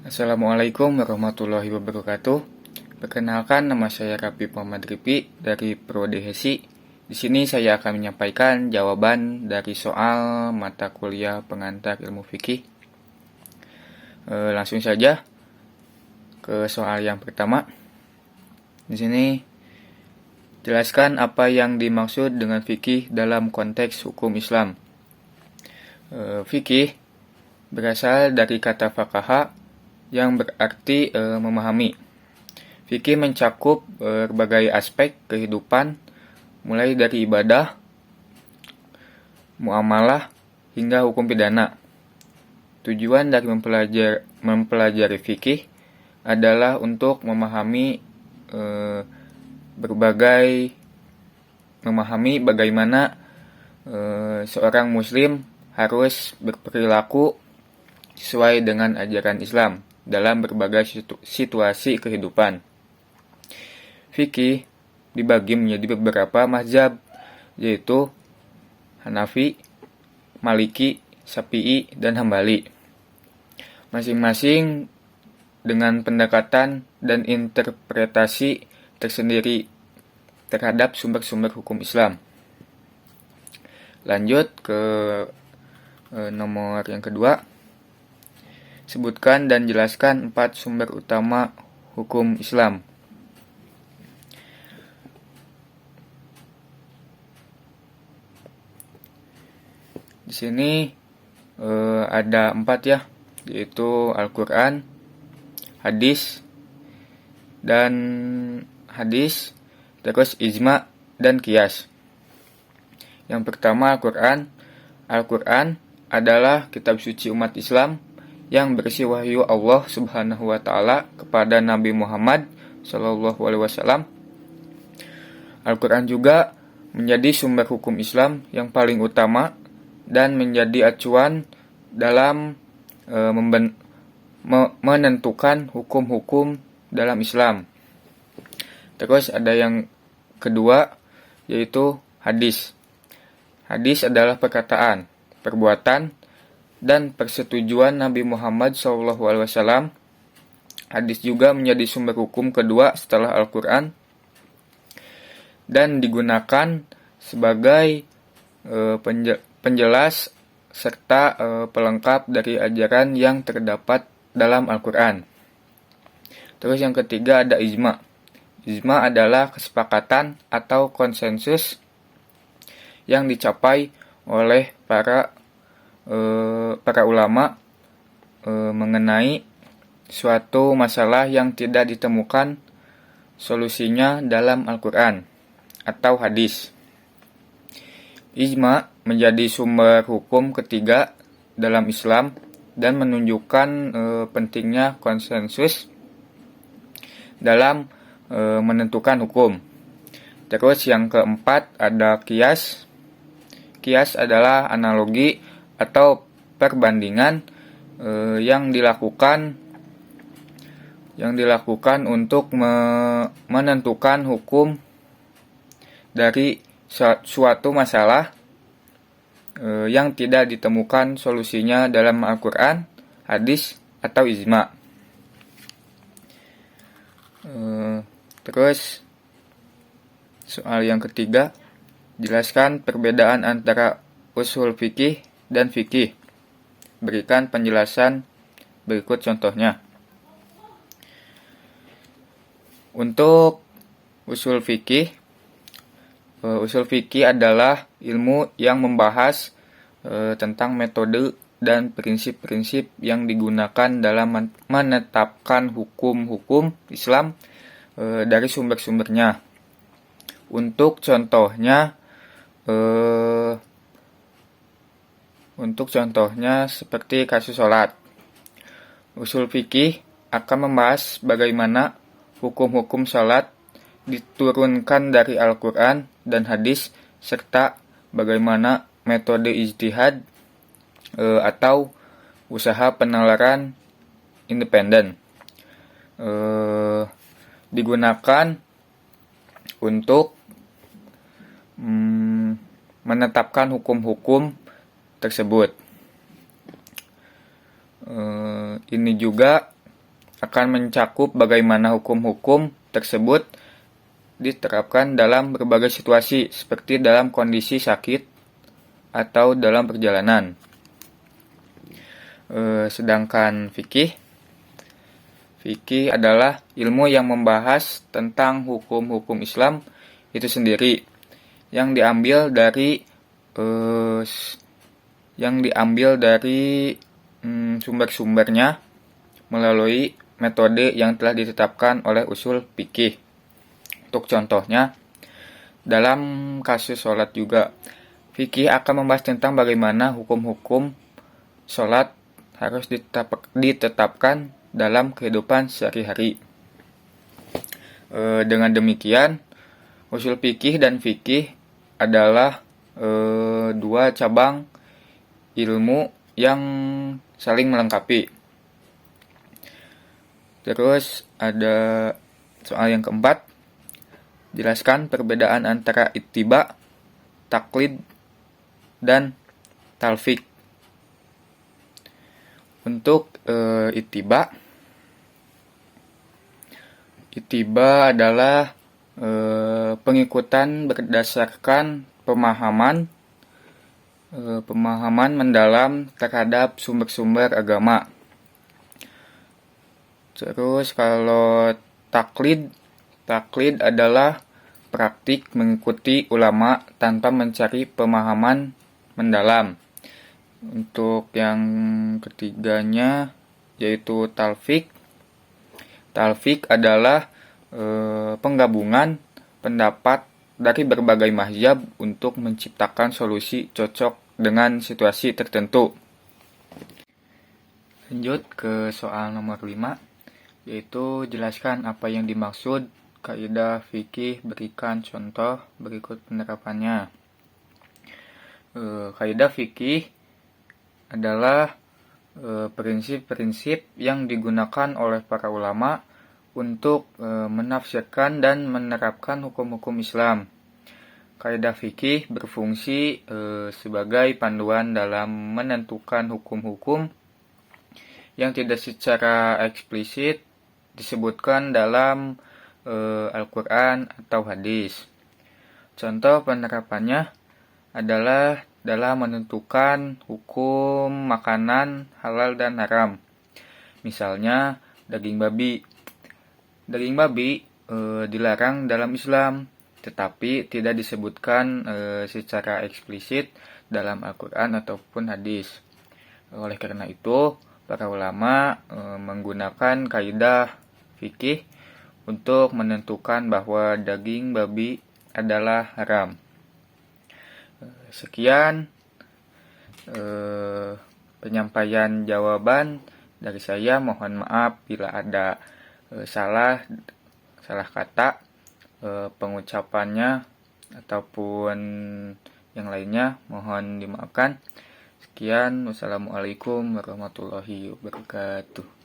Assalamualaikum warahmatullahi wabarakatuh. Perkenalkan, nama saya Rapi Muhammad Ripi dari Prodi Hesi. Di sini saya akan menyampaikan jawaban dari soal mata kuliah pengantar ilmu fikih. Langsung saja ke soal yang pertama. Di sini jelaskan apa yang dimaksud dengan fikih dalam konteks hukum Islam. Fikih berasal dari kata faqaha yang berarti memahami. Fikih mencakup berbagai aspek kehidupan, mulai dari ibadah, muamalah, hingga hukum pidana. Tujuan dari mempelajari fikih adalah untuk memahami bagaimana seorang muslim harus berperilaku sesuai dengan ajaran Islam dalam berbagai situasi kehidupan. Fikih dibagi menjadi beberapa mazhab, yaitu Hanafi, Maliki, Syafi'i, dan Hambali. Masing-masing dengan pendekatan dan interpretasi tersendiri terhadap sumber-sumber hukum Islam. Lanjut ke nomor yang kedua. Sebutkan dan jelaskan 4 sumber utama hukum Islam. Di sini ada 4 ya, yaitu Al-Quran, hadis, terus ijma dan qiyas. Yang pertama Al-Quran. Al-Quran adalah kitab suci umat Islam yang berisi wahyu Allah Subhanahu wa taala kepada Nabi Muhammad sallallahu alaihi wasallam. Al-Qur'an juga menjadi sumber hukum Islam yang paling utama dan menjadi acuan dalam menentukan hukum-hukum dalam Islam. Terus ada yang kedua, yaitu hadis. Hadis adalah perkataan, perbuatan, dan persetujuan Nabi Muhammad SAW. Hadis juga menjadi sumber hukum kedua setelah Al-Quran dan digunakan sebagai penjelas serta pelengkap dari ajaran yang terdapat dalam Al-Quran. Terus yang ketiga ada ijma. Ijma adalah kesepakatan atau konsensus yang dicapai oleh para ulama mengenai suatu masalah yang tidak ditemukan solusinya dalam Al-Quran atau hadis. Ijma menjadi sumber hukum ketiga dalam Islam dan menunjukkan pentingnya konsensus dalam menentukan hukum. Terus yang keempat ada qiyas. Qiyas adalah analogi atau perbandingan yang dilakukan untuk menentukan hukum dari suatu masalah yang tidak ditemukan solusinya dalam Al-Quran, hadis, atau ijma. Terus soal yang ketiga, jelaskan perbedaan antara usul fikih dan fikih. Berikan penjelasan berikut contohnya. Untuk usul fikih adalah ilmu yang membahas tentang metode dan prinsip-prinsip yang digunakan dalam menetapkan hukum-hukum Islam dari sumber-sumbernya. Untuk contohnya seperti kasus sholat. Usul fikih akan membahas bagaimana hukum-hukum sholat diturunkan dari Al-Quran dan hadis, serta bagaimana metode ijtihad atau usaha penalaran independen digunakan untuk menetapkan hukum-hukum tersebut. Ini juga akan mencakup bagaimana hukum-hukum tersebut diterapkan dalam berbagai situasi, seperti dalam kondisi sakit atau dalam perjalanan. Sedangkan fikih adalah ilmu yang membahas tentang hukum-hukum Islam itu sendiri, yang diambil dari sumber-sumbernya melalui metode yang telah ditetapkan oleh usul fikih. Untuk contohnya, dalam kasus sholat juga, fikih akan membahas tentang bagaimana hukum-hukum sholat harus ditetapkan dalam kehidupan sehari-hari. Dengan demikian, usul fikih dan fikih adalah dua cabang ilmu yang saling melengkapi. Terus ada soal yang keempat, jelaskan perbedaan antara ittiba, taklid, dan talfik. Untuk ittiba adalah pengikutan berdasarkan pemahaman mendalam terhadap sumber-sumber agama. Terus kalau taklid adalah praktik mengikuti ulama tanpa mencari pemahaman mendalam. Untuk yang ketiganya yaitu talfik. Talfik adalah penggabungan pendapat dari berbagai mazhab untuk menciptakan solusi cocok dengan situasi tertentu. Lanjut ke soal nomor 5, yaitu jelaskan apa yang dimaksud kaidah fikih, berikan contoh berikut penerapannya. Kaidah fikih adalah prinsip-prinsip yang digunakan oleh para ulama untuk menafsirkan dan menerapkan hukum-hukum Islam. Kaidah fikih berfungsi sebagai panduan dalam menentukan hukum-hukum yang tidak secara eksplisit disebutkan dalam Al-Quran atau hadis. Contoh penerapannya adalah dalam menentukan hukum makanan halal dan haram. Misalnya daging babi. Daging babi dilarang dalam Islam, tetapi tidak disebutkan secara eksplisit dalam Al-Quran ataupun hadis. Oleh karena itu, para ulama menggunakan kaidah fikih untuk menentukan bahwa daging babi adalah haram. Sekian penyampaian jawaban dari saya. Mohon maaf bila ada salah kata pengucapannya ataupun yang lainnya, mohon dimaafkan. Sekian, wassalamualaikum warahmatullahi wabarakatuh.